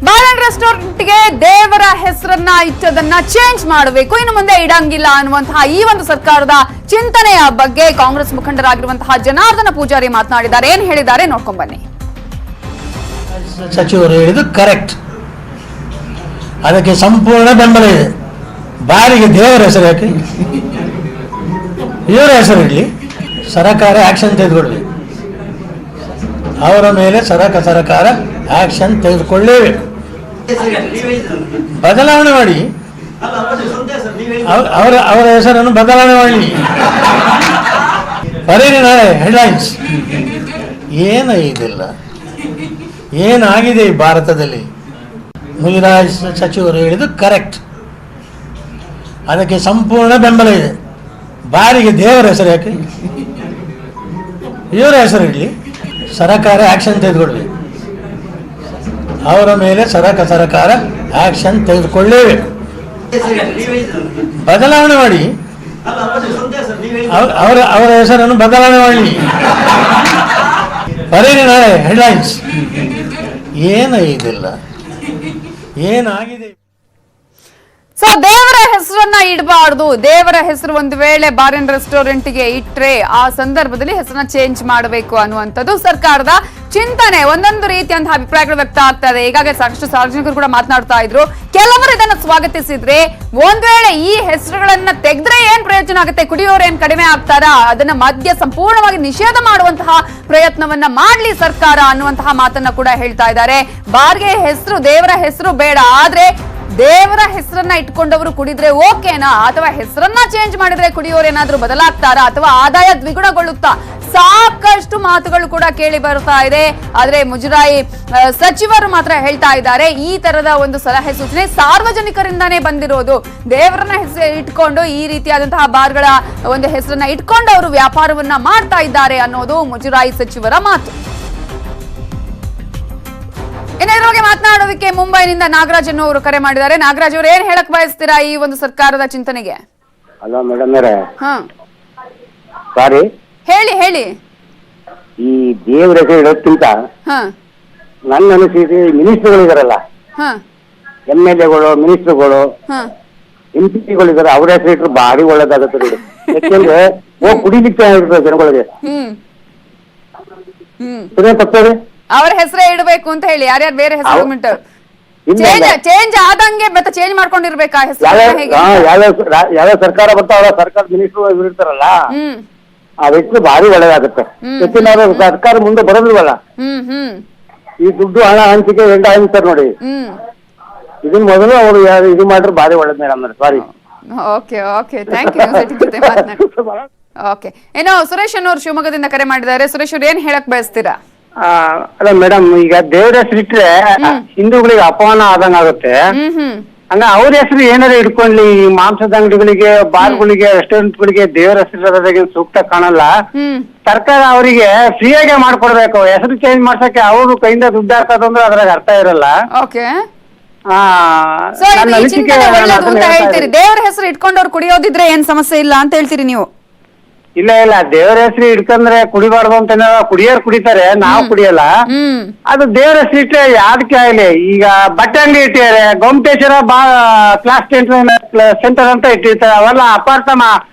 Bar and ರೆಸ್ಟೋರೆಂಟ್ಗೆ ದೇವರ ಹೆಸರನ್ನ ಇಟ್ಟದನ್ನ ಚೇಂಜ್ ಮಾಡಬೇಕು, ಇನ್ನು ಮುಂದೆ ಇಡಂಗಿಲ್ಲ ಅನ್ನುವಂತಹ ಈ ಒಂದು ಸರ್ಕಾರದ ಚಿಂತನೆಯ ಬಗ್ಗೆ ಕಾಂಗ್ರೆಸ್ ಮುಖಂಡರಾಗಿರುವಂತಹ ಜನಾರ್ದನ ಪೂಜಾರಿ ಮಾತನಾಡಿದ್ದಾರೆ. ಏನ್ ಹೇಳಿದ್ದಾರೆ ನೋಡ್ಕೊಂಡ್ ಬನ್ನಿ. ಸಚಿವರು ಹೇಳಿದ್ದು ಕರೆಕ್ಟ್, ಅದಕ್ಕೆ ಸಂಪೂರ್ಣ ಬೆಂಬಲ ಇದೆ. ಬಾರಿಗೆ ದೇವರ ಹೆಸರು ಯಾಕೆ, ಇವರ ಹೆಸರು ಇರಲಿ, ಸರ್ಕಾರ ಆಕ್ಷನ್ ತೆಗೆದುಕೊಳ್ಬೇಕು. ಅವರ ಮೇಲೆ ಸರ್ಕಾರ ಆಕ್ಷನ್ ತೆಗೆದುಕೊಳ್ಳೇಬೇಕು. ಬದಲಾವಣೆ ಮಾಡಿ, ಅವರ ಹೆಸರನ್ನು ಬದಲಾವಣೆ ಮಾಡಿ. ಬರೀರಿ ನಾಳೆ ಹೆಡ್ಲೈನ್ಸ್. ಏನಿದಿಲ್ಲ, ಏನಾಗಿದೆ ಈ ಭಾರತದಲ್ಲಿ. ಮುನಿರಾಜ್ ಸಚಿವರು ಹೇಳಿದ್ದು ಕರೆಕ್ಟ್, ಅದಕ್ಕೆ ಸಂಪೂರ್ಣ ಬೆಂಬಲ ಇದೆ. ಬಾರಿಗೆ ದೇವರ ಹೆಸರು ಯಾಕೆ, ಇವರ ಹೆಸರು ಇರಲಿ, ಸರ್ಕಾರ ಆಕ್ಷನ್ ತೆಗೆದುಕೊಳ್ಬೇಕು. ಅವರ ಮೇಲೆ ಸರ್ಕಾರ ಆಕ್ಷನ್ ತೆಗೆದುಕೊಳ್ಳೇಬೇಕು. ಬದಲಾವಣೆ ಮಾಡಿ, ಅವರ ಹೆಸರನ್ನು ಬದಲಾವಣೆ ಮಾಡಿ. ಬರೀರಿ ನಾಳೆ ಹೆಡ್ಲೈನ್ಸ್. ಏನಿದಿಲ್ಲ, ಏನಾಗಿದೆ. ಸೊ ದೇವರ ಹೆಸರನ್ನ ಇಡಬಾರ್ದು. ದೇವರ ಹೆಸರು ಒಂದು ವೇಳೆ ಬಾರ್ ಅಂಡ್ ರೆಸ್ಟೋರೆಂಟ್ಗೆ ಇಟ್ರೆ ಆ ಸಂದರ್ಭದಲ್ಲಿ ಹೆಸರನ್ನ ಚೇಂಜ್ ಮಾಡಬೇಕು ಅನ್ನುವಂಥದ್ದು ಸರ್ಕಾರದ ಚಿಂತನೆ. ಒಂದೊಂದು ರೀತಿಯಂತಹ ಅಭಿಪ್ರಾಯಗಳು ವ್ಯಕ್ತ ಆಗ್ತಾ ಇದೆ. ಈಗಾಗಲೇ ಸಾಕಷ್ಟು ಸಾರ್ವಜನಿಕರು ಕೂಡ ಮಾತನಾಡ್ತಾ ಇದ್ರು. ಕೆಲವರು ಇದನ್ನು ಸ್ವಾಗತಿಸಿದ್ರೆ, ಒಂದ್ ವೇಳೆ ಈ ಹೆಸರುಗಳನ್ನ ತೆಗೆದ್ರೆ ಏನ್ ಪ್ರಯೋಜನ ಆಗುತ್ತೆ, ಕುಡಿಯೋರು ಏನ್ ಕಡಿಮೆ ಆಗ್ತಾರಾ, ಅದನ್ನ ಮದ್ಯ ಸಂಪೂರ್ಣವಾಗಿ ನಿಷೇಧ ಮಾಡುವಂತಹ ಪ್ರಯತ್ನವನ್ನ ಮಾಡ್ಲಿ ಸರ್ಕಾರ ಅನ್ನುವಂತಹ ಮಾತನ್ನ ಕೂಡ ಹೇಳ್ತಾ ಇದ್ದಾರೆ. ಬಾರ್ಗೆ ಹೆಸರು, ದೇವರ ಹೆಸರು ಬೇಡ, ಆದ್ರೆ ದೇವರ ಹೆಸರನ್ನ ಇಟ್ಕೊಂಡವರು ಕುಡಿದ್ರೆ ಓಕೆನಾ, ಅಥವಾ ಹೆಸರನ್ನ ಚೇಂಜ್ ಮಾಡಿದ್ರೆ ಕುಡಿಯೋರು ಏನಾದ್ರೂ ಬದಲಾಗ್ತಾರಾ, ಅಥವಾ ಆದಾಯ ದ್ವಿಗುಣಗೊಳ್ಳುತ್ತಾ, ಸಾಕಷ್ಟು ಮಾತುಗಳು ಕೂಡ ಕೇಳಿ ಬರ್ತಾ ಇದೆ. ಆದ್ರೆ ಮುಜರಾಯಿ ಸಚಿವರು ಮಾತ್ರ ಹೇಳ್ತಾ ಇದ್ದಾರೆ, ಈ ತರದ ಒಂದು ಸಲಹೆ ಸೂಚನೆ ಸಾರ್ವಜನಿಕರಿಂದಾನೇ ಬಂದಿರೋದು. ದೇವರನ್ನ ಹೆಸರು ಇಟ್ಕೊಂಡು ಈ ರೀತಿಯಾದಂತಹ ಬಾರ್ಗಳ ಒಂದು ಹೆಸರನ್ನ ಇಟ್ಕೊಂಡು ಅವರು ವ್ಯಾಪಾರವನ್ನ ಮಾಡ್ತಾ ಇದ್ದಾರೆ ಅನ್ನೋದು ಮುಜರಾಯಿ ಸಚಿವರ ಮಾತು. ಇದರ ಬಗ್ಗೆ ಮಾತನಾಡೋದಕ್ಕೆ ಮುಂಬೈನಿಂದ ನಾಗರಾಜ್ ಅವರು ಕರೆ ಮಾಡಿದ್ದಾರೆ. ನಾಗರಾಜ್ ಅವರು, ಏನ್ ಹೇಳಕ್ ಬಯಸ್ತೀರಾ ಈ ಒಂದು ಸರ್ಕಾರದ ಚಿಂತನೆಗೆ? ಹಲೋ ಮೇಡಮ್ ಅವರೇ. ಸಾರಿ, ಹೇಳಿ. ಈ ದೇವರ ಹೆಸರು ಇಡೋದ್ಕಿಂತ ನನ್ನ ಅನಿಸಿಕೆ ಮಿನಿಸ್ಟರ್ಗಳು ಇದಾರಲ್ಲ, MLA ಗಳು, ಮಿನಿಸ್ಟರ್ಗಳು, MP ಗಳು ಇದಾರೆ, ಅವ್ರ ಹೆಸರು ಇಟ್ರು ಭಾರಿ ಒಳ್ಳೇದಾಗುತ್ತೆ ನೋಡಿ. ಯಾಕೆಂದ್ರೆ ಕುಡಿಲಿಕ್ಕೆ ಇರ್ತದೆ ಜನಗಳಿಗೆ. ತಪ್ಪದೆ ಅವ್ರ ಹೆಸರೇ ಇಡಬೇಕು ಅಂತ ಹೇಳಿ, ಯಾರ್ಯಾರು ಬೇರೆ ಹೆಸರು ಚೇಂಜ್ ಆದಂಗೆ ಮತ್ತೆ ಚೇಂಜ್ ಮಾಡ್ಕೊಂಡಿರ್ಬೇಕಾ ಹೆಸರು? ಯಾವ ಸರ್ಕಾರ ಬರ್ತಾವ ಅವರ ಸರ್ಕಾರ ಮಿನಿಸ್ಟರ್ ಇರ್ತಾರಲ್ಲ, ಆ ವ್ಯಕ್ತಿ ಭಾರಿ ಒಳ್ಳೇದಾಗುತ್ತೆ. ಹೆಚ್ಚಿನ ಸರ್ಕಾರ ಮುಂದೆ ಬರೋದಿಲ್ವಲ್ಲ, ಈ ದುಡ್ಡು ಹಣ ಹಂಚಿಕೆ ಎಂಟ ಹಂಚ್ತಾರೆ ನೋಡಿ. ಇದನ್ನ ಮೊದಲು ಅವರು ಇದು ಮಾಡ್ರೆ ಭಾರಿ ಒಳ್ಳೇದ್ madam. Sorry. Okay thank you. Okay, ಏನೋ ಸುರೇಶ್ ಅನ್ನೋರು ಶಿವಮೊಗ್ಗದಿಂದ ಕರೆ ಮಾಡಿದ್ದಾರೆ. ಸುರೇಶ್ ಅವ್ರು, ಏನ್ ಹೇಳಕ್ ಬಯಸ್ತೀರಾ? ಅಲ್ಲ ಮೇಡಮ್, ಈಗ ದೇವ್ರ ಹೆಸರು ಇಟ್ರೆ ಹಿಂದೂಗಳಿಗೆ ಅಪಮಾನ ಆದಂಗ ಆಗುತ್ತೆ. ಹಂಗ ಅವ್ರ ಹೆಸರು ಏನಾರ ಇಟ್ಕೊಂಡ್ಲಿ, ಈ ಮಾಂಸದ ಅಂಗಡಿಗಳಿಗೆ, ಬಾರ್ಗಳಿಗೆ, ರೆಸ್ಟೋರೆಂಟ್ಗಳಿಗೆ ದೇವರ ಹೆಸರು ಸೂಕ್ತ ಕಾಣಲ್ಲ. ಸರ್ಕಾರ ಅವರಿಗೆ ಫ್ರೀಯಾಗೆ ಮಾಡ್ಕೊಡ್ಬೇಕು. ಹೆಸರು ಚೇಂಜ್ ಮಾಡ್ಸಕ್ಕೆ ಅವರು ಕೈಯಿಂದ ದುಡ್ಡು ಹಾಕೋದಂದ್ರೆ ಅದ್ರಾಗ ಅರ್ಥ ಇರಲ್ಲ. ದೇವರ ಹೆಸರು ಇಟ್ಕೊಂಡವ್ರು ಕುಡಿಯೋದಿದ್ರೆ ಏನ್ ಸಮಸ್ಯೆ ಇಲ್ಲ ಅಂತ ಹೇಳ್ತೀರಿ ನೀವು? ಇಲ್ಲ, ದೇವರ ಹೆಸರು ಇಟ್ಕಂದ್ರೆ ಕುಡಿಬಾರ್ದು ಅಂತ ಕುಡಿಯೋರು ಕುಡಿತಾರೆ, ನಾವು ಕುಡಿಯಲ್ಲ. ಅದು ದೇವರ ಹೆಸರು ಇಟ್ಟರೆ ಯಾವ್ದಕ್ಕೆ ಆಗ್ಲಿ. ಈಗ ಬಟ್ಟೆ ಅಂಗಡಿ ಇಟ್ಟಿದ್ದಾರೆ, ಗೊಮ್ಮಟೇಶ್ವರ ಕ್ಲಾಸ್ ಸೆಂಟರ್ ಅಂತ ಇಟ್ಟಿರ್ತಾರೆ, ಅವೆಲ್ಲ ಅಪಾರ್ಥ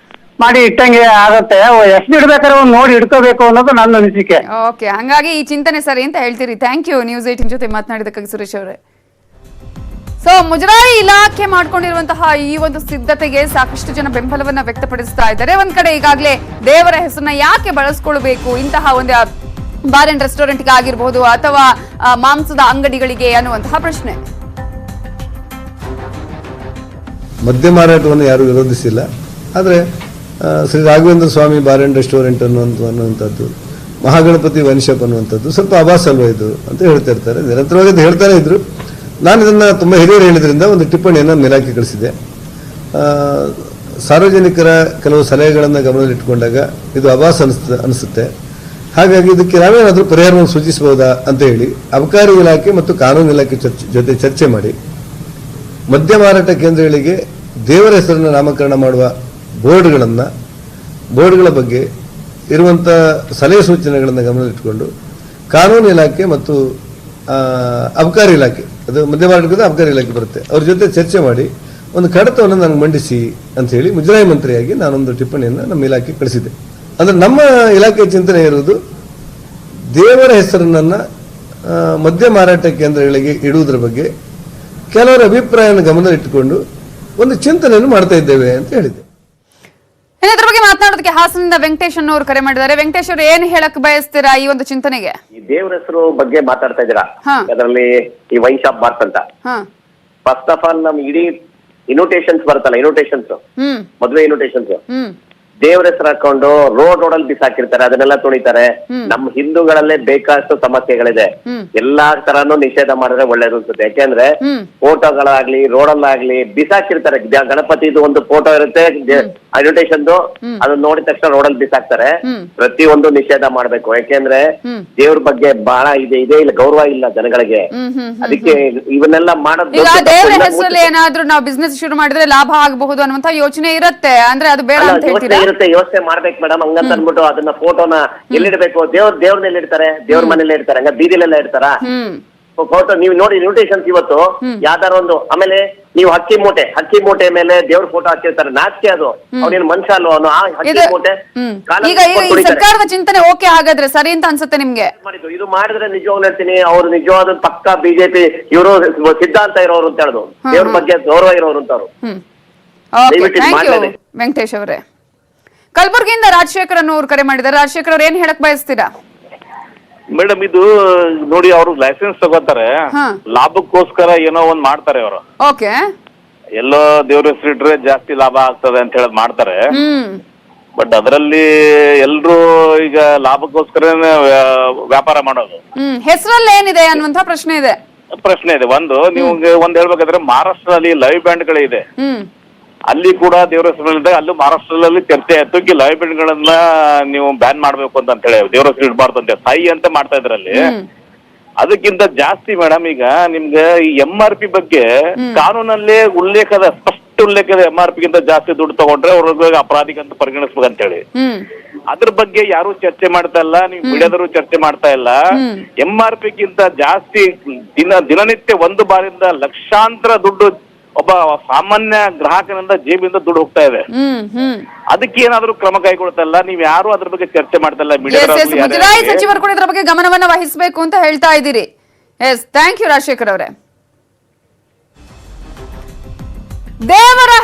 ಮಾಡಿ ಇಟ್ಟಂಗೆ ಆಗುತ್ತೆ. ಹೆಸರು ಇಡ್ಬೇಕಾದ್ರೆ ಒಂದ್ ನೋಡಿ ಇಡ್ಕೋಬೇಕು ಅನ್ನೋದು ನನ್ನ ಅನಿಸಿಕೆ. ಓಕೆ, ಹಂಗಾಗಿ ಈ ಚಿಂತನೆ ಸರಿ ಅಂತ ಹೇಳ್ತೀರಿ. ಥ್ಯಾಂಕ್ ಯು ನ್ಯೂಸ್ 18 ಜೊತೆ ಮಾತನಾಡಿದಕ್ಕಾಗಿ ಸುರೇಶ್ ಅವರೇ. ಸೊ ಮುಜರಾಯಿ ಇಲಾಖೆ ಮಾಡ್ಕೊಂಡಿರುವಂತಹ ಈ ಒಂದು ಸಿದ್ಧತೆಗೆ ಸಾಕಷ್ಟು ಜನ ಬೆಂಬಲವನ್ನ ವ್ಯಕ್ತಪಡಿಸ್ತಾ ಇದ್ದಾರೆ. ಒಂದ್ ಕಡೆ ಈಗಾಗಲೇ ದೇವರ ಹೆಸರನ್ನ ಯಾಕೆ ಬಳಸ್ಕೊಳ್ಬೇಕು ಇಂತಹ ಒಂದು ಬಾರ್ ಅಂಡ್ ರೆಸ್ಟೋರೆಂಟ್ಗೆ ಆಗಿರಬಹುದು ಅಥವಾ ಮಾಂಸದ ಅಂಗಡಿಗಳಿಗೆ ಅನ್ನುವಂತಹ ಪ್ರಶ್ನೆ. ಮದ್ಯ ಮಾರಾಟವನ್ನು ಯಾರು ವಿರೋಧಿಸಿಲ್ಲ, ಆದರೆ ಶ್ರೀ ರಾಘವೇಂದ್ರ ಸ್ವಾಮಿ ಬಾರ್ ಅಂಡ್ ರೆಸ್ಟೋರೆಂಟ್ ಅನ್ನುವಂಥದ್ದು, ಮಹಾಗಣಪತಿ ವೈನ್ ಶಾಪ್ ಅನ್ನುವಂಥದ್ದು ಸ್ವಲ್ಪ ಅಭಾಸ್ ಅಲ್ವಾ ಇದು ಅಂತ ಹೇಳ್ತಾ ಇರ್ತಾರೆ, ನಿರಂತರವಾಗಿ ಹೇಳ್ತಾನೆ ಇದ್ರು. ನಾನು ಇದನ್ನು ತುಂಬ ಹಿರಿಯರು ಹೇಳಿದ್ರಿಂದ ಒಂದು ಟಿಪ್ಪಣಿಯನ್ನು ಮೇಲಾಕಿ ಕಳಿಸಿದೆ. ಸಾರ್ವಜನಿಕರ ಕೆಲವು ಸಲಹೆಗಳನ್ನು ಗಮನದಲ್ಲಿಟ್ಟುಕೊಂಡಾಗ ಇದು ಅಭಾಸ್ ಅನಿಸುತ್ತೆ. ಹಾಗಾಗಿ ಇದಕ್ಕೆ ನಾವೇನಾದರೂ ಪರಿಹಾರವನ್ನು ಸೂಚಿಸಬಹುದಾ ಅಂತ ಹೇಳಿ ಅಬಕಾರಿ ಇಲಾಖೆ ಮತ್ತು ಕಾನೂನು ಇಲಾಖೆ ಜೊತೆ ಚರ್ಚೆ ಮಾಡಿ ಮದ್ಯ ಮಾರಾಟ ಕೇಂದ್ರಗಳಿಗೆ ದೇವರ ಹೆಸರನ್ನು ನಾಮಕರಣ ಮಾಡುವ ಬೋರ್ಡ್ಗಳ ಬಗ್ಗೆ ಇರುವಂಥ ಸಲಹೆ ಸೂಚನೆಗಳನ್ನು ಗಮನದಲ್ಲಿಟ್ಟುಕೊಂಡು ಕಾನೂನು ಇಲಾಖೆ ಮತ್ತು ಅಬಕಾರಿ ಇಲಾಖೆ, ಅದು ಮಧ್ಯ ಮಾರಾಟದ ಅಬಕಾರಿ ಇಲಾಖೆ ಬರುತ್ತೆ, ಅವ್ರ ಜೊತೆ ಚರ್ಚೆ ಮಾಡಿ ಒಂದು ಕಡತವನ್ನು ನನಗೆ ಮಂಡಿಸಿ ಅಂತ ಹೇಳಿ ಮುಜರಾಯಿ ಮಂತ್ರಿಯಾಗಿ ನಾನೊಂದು ಟಿಪ್ಪಣಿಯನ್ನು ನಮ್ಮ ಇಲಾಖೆ ಕಳಿಸಿದ್ದೆ. ಅಂದ್ರೆ ನಮ್ಮ ಇಲಾಖೆಯ ಚಿಂತನೆ ಇರುವುದು ದೇವರ ಹೆಸರನ್ನ ಮದ್ಯ ಮಾರಾಟ ಕೇಂದ್ರಗಳಿಗೆ ಇಡುವುದರ ಬಗ್ಗೆ ಕೆಲವರ ಅಭಿಪ್ರಾಯವನ್ನು ಗಮನದಲ್ಲಿಟ್ಟುಕೊಂಡು ಒಂದು ಚಿಂತನೆಯನ್ನು ಮಾಡ್ತಾ ಇದ್ದೇವೆ ಅಂತ ಹೇಳಿದ್ದೆ. ಇದ್ರ ಬಗ್ಗೆ ಮಾತನಾಡೋದಕ್ಕೆ ಹಾಸನದಿಂದ ವೆಂಕಟೇಶ್ ಅನ್ನೋರು ಕರೆ ಮಾಡಿದ್ದಾರೆ. ವೆಂಕಟೇಶ್ ಅವರು ಏನ್ ಹೇಳಕ್ ಬಯಸ್ತೀರಾ ಈ ಒಂದು ಚಿಂತನೆಗೆ? ಈ ದೇವ್ರ ಹೆಸರು ಬಗ್ಗೆ ಮಾತಾಡ್ತಾ ಇದ್ದೀರಾ, ಹಾ. ಅದರಲ್ಲಿ ಈ ವೈನ್ ಶಾಪ್ ಬಾರ್ಸ್ ಅಂತ. ಹಾ. ಫಸ್ಟ್ ಆಫ್ ಆಲ್ ನಮ್ ಇಡೀ ಇನ್ವಿಟೇಷನ್ಸ್ ಬರುತ್ತಲ್ಲ, ಇನ್ವಿಟೇಷನ್ಸ್, ಮದುವೆ ಇನ್ವಿಟೇಷನ್ಸ್, ದೇವ್ರ ಹೆಸರು ಹಾಕೊಂಡು ರೋಡಲ್ಲಿ ಬಿಸಾಕಿರ್ತಾರೆ, ಅದನ್ನೆಲ್ಲ ತುಳಿತಾರೆ. ನಮ್ಮ ಹಿಂದೂಗಳಲ್ಲೇ ಬೇಕಾದಷ್ಟು ಸಮಸ್ಯೆಗಳಿದೆ. ಎಲ್ಲಾ ತರಾನು ನಿಷೇಧ ಮಾಡಿದ್ರೆ ಒಳ್ಳೇದು ಅನ್ಸುತ್ತೆ. ಯಾಕೆಂದ್ರೆ ಫೋಟೋಗಳಾಗ್ಲಿ ರೋಡಲ್ಲಾಗ್ಲಿ ಬಿಸಾಕಿರ್ತಾರೆ. ಗಣಪತಿದು ಒಂದು ಫೋಟೋ ಇರುತ್ತೆ ಇನ್ವಿಟೇಷನ್, ಅದನ್ನ ನೋಡಿದ ತಕ್ಷಣ ರೋಡಲ್ಲಿ ಬಿಸಾಕ್ತಾರೆ. ಪ್ರತಿಯೊಂದು ನಿಷೇಧ ಮಾಡ್ಬೇಕು. ಯಾಕೆಂದ್ರೆ ದೇವ್ರ ಬಗ್ಗೆ ಬಹಳ ಇದೇ ಇಲ್ಲ, ಗೌರವ ಇಲ್ಲ ಜನಗಳಿಗೆ. ಅದಕ್ಕೆ ಇವನ್ನೆಲ್ಲ ಮಾಡೋದು. ಈಗ ದೇವರ ಹೆಸರಲ್ಲಿ ಏನಾದ್ರೂ ನಾವು ಬಿಸ್ನೆಸ್ ಶುರು ಮಾಡಿದ್ರೆ ಲಾಭ ಆಗಬಹುದು ಅನ್ನುವಂತ ಯೋಚನೆ ಇರುತ್ತೆ, ಅಂದ್ರೆ ಅದು ಬೇಡ ಅಂತ ಹೇಳ್ತೀರಾ? ಇರುತ್ತೆ, ಯೋಚನೆ ಮಾಡ್ಬೇಕು ಮೇಡಮ್. ಹಂಗಂತ ಅನ್ಬಿಟ್ಟು ಅದನ್ನ ಫೋಟೋನ ಎಲ್ಲಿಡ್ಬೇಕು? ದೇವ್ರನ್ನೆಲ್ಲ ಇಡ್ತಾರೆ, ದೇವ್ರ ಮನೇಲಿ ಇಡ್ತಾರೆ, ಹಂಗ ಬೀದಿಲೆಲ್ಲ ಇಡ್ತಾರ ಫೋಟೋ? ನೀವು ನೋಡಿ ಇನ್ವಿಟೇಷನ್ಸ್ ಇವತ್ತು ಯಾವ್ದಾರ ಒಂದು, ಆಮೇಲೆ ನೀವು ಹಕ್ಕಿ ಮೂಟೆ ಮೇಲೆ ದೇವ್ರ ಫೋಟೋ ಹಾಕಿರ್ತಾರೆ. ನಾಚಿಕೆ ಅದು. ಅವನೇನು ಮನುಷ್ಯ ಅಲ್ವ ಅವನು? ಹಕ್ಕಿ ಮೂಟೆ ಈಗ ಈ ಸರ್ಕಾರದ ಚಿಂತನೆ ಓಕೆ ಹಾಗಾದ್ರೆ ಸರಿ ಅಂತ ಅನ್ಸುತ್ತೆ ನಿಮ್ಗೆ? ಇದು ಮಾಡಿದ್ರೆ ನಿಜವಾಗ್ಲೂ ಹೇಳ್ತೀನಿ, ಅವ್ರು ನಿಜವಾದ ಪಕ್ಕ ಬಿಜೆಪಿ ಇವರು ಸಿದ್ಧಾಂತ ಇರೋರು ಅಂತ ಹೇಳುದು, ದೇವ್ರ ಬಗ್ಗೆ ಗೌರವ ಇರೋರು ಅಂತ ಅವರು. ವೆಂಕಟೇಶ್ ಅವರೇ, ಕಲಬುರಗಿಯಿಂದ ರಾಜಶೇಖರ್ ಅನ್ನೋರು ಕರೆ ಮಾಡಿದ್ದಾರೆ. ರಾಜಶೇಖರ್ ಅವ್ರು ಏನ್ ಹೇಳಕ್ ಬಯಸ್ತೀರಾ? ಮೇಡಮ್, ಇದು ನೋಡಿ, ಅವರು ಲೈಸೆನ್ಸ್ ತಗೋತಾರೆ, ಲಾಭಕ್ಕೋಸ್ಕರ ಏನೋ ಒಂದ್ ಮಾಡ್ತಾರೆ ಅವರು. ಓಕೆ, ಎಲ್ಲೋ ದೇವ್ರ ಹೆಸರಿಟ್ರೆ ಜಾಸ್ತಿ ಲಾಭ ಆಗ್ತದೆ ಅಂತ ಹೇಳಿ ಮಾಡ್ತಾರೆ. ಬಟ್ ಅದರಲ್ಲಿ ಎಲ್ರು ಈಗ ಲಾಭಕ್ಕೋಸ್ಕರ ವ್ಯಾಪಾರ ಮಾಡೋದು. ಹೆಸರಲ್ಲಿ ಏನಿದೆ ಅನ್ನುವಂತ ಪ್ರಶ್ನೆ ಇದೆ. ಒಂದು ನೀವು ಒಂದ್ ಹೇಳ್ಬೇಕಾದ್ರೆ ಮಹಾರಾಷ್ಟ್ರದಲ್ಲಿ ಲೈವ್ ಬ್ಯಾಂಡ್ಗಳಿದೆ. ಅಲ್ಲಿ ಕೂಡ ದೇವರ ಹೆಸರಿದೆ. ಅಲ್ಲೂ ಮಹಾರಾಷ್ಟ್ರದಲ್ಲಿ ಚರ್ಚೆ ಆಯ್ತು, ಲೈವ್ ಬ್ಯಾಂಡ್ ಗಳನ್ನ ನೀವು ಬ್ಯಾನ್ ಮಾಡ್ಬೇಕು ಅಂತ ಹೇಳಿ, ದೇವರ ಹೆಸರು ಇಡಬಾರ್ದು ಅಂತ ಸಾಯಿ ಅಂತ ಮಾಡ್ತಾ ಇದ್ರಲ್ಲಿ. ಅದಕ್ಕಿಂತ ಜಾಸ್ತಿ ಮೇಡಮ್, ಈಗ ನಿಮ್ಗೆ ಈ MRP ಬಗ್ಗೆ ಕಾನೂನಲ್ಲಿ ಸ್ಪಷ್ಟ ಉಲ್ಲೇಖದ MRP ಗಿಂತ ಜಾಸ್ತಿ ದುಡ್ಡು ತಗೊಂಡ್ರೆ ಅವ್ರಿಗೆ ಅಪರಾಧಿಕ ಅಂತ ಪರಿಗಣಿಸ್ಬೇಕಂತ ಹೇಳಿ. ಅದ್ರ ಬಗ್ಗೆ ಯಾರು ಚರ್ಚೆ ಮಾಡ್ತಾ ಇಲ್ಲ, ನೀವು ಮೀಡಿಯಾದವರು ಚರ್ಚೆ ಮಾಡ್ತಾ ಇಲ್ಲ. MRP ಗಿಂತ ಜಾಸ್ತಿ ದಿನನಿತ್ಯ ಒಂದು ಬಾರಿಂದ ಲಕ್ಷಾಂತರ ದುಡ್ಡು ಒಬ್ಬ ಸಾಮಾನ್ಯ ಗ್ರಾಹಕನಿಂದ ಜೇಬಿಂದ ದುಡ್ಡು ಹೋಗ್ತಾ ಇದೆ. ಅದಕ್ಕೆ ಏನಾದ್ರೂ ಕ್ರಮ ಕೈಗೊಳ್ತಲ್ಲ, ನೀವ್ ಯಾರು ಅದ್ರ ಬಗ್ಗೆ ಚರ್ಚೆ ಮಾಡ್ತಾ ಇಲ್ಲ. ಮುಜರಾಯಿ ಸಚಿವರು ಕೂಡ ಇದ್ರ ಬಗ್ಗೆ ಗಮನವನ್ನ ವಹಿಸಬೇಕು ಅಂತ ಹೇಳ್ತಾ ಇದ್ದೀರಿ. ಎಸ್, ಥ್ಯಾಂಕ್ ಯು ರಾಜಶೇಖರ್ ಅವರೇ. ದೇವರ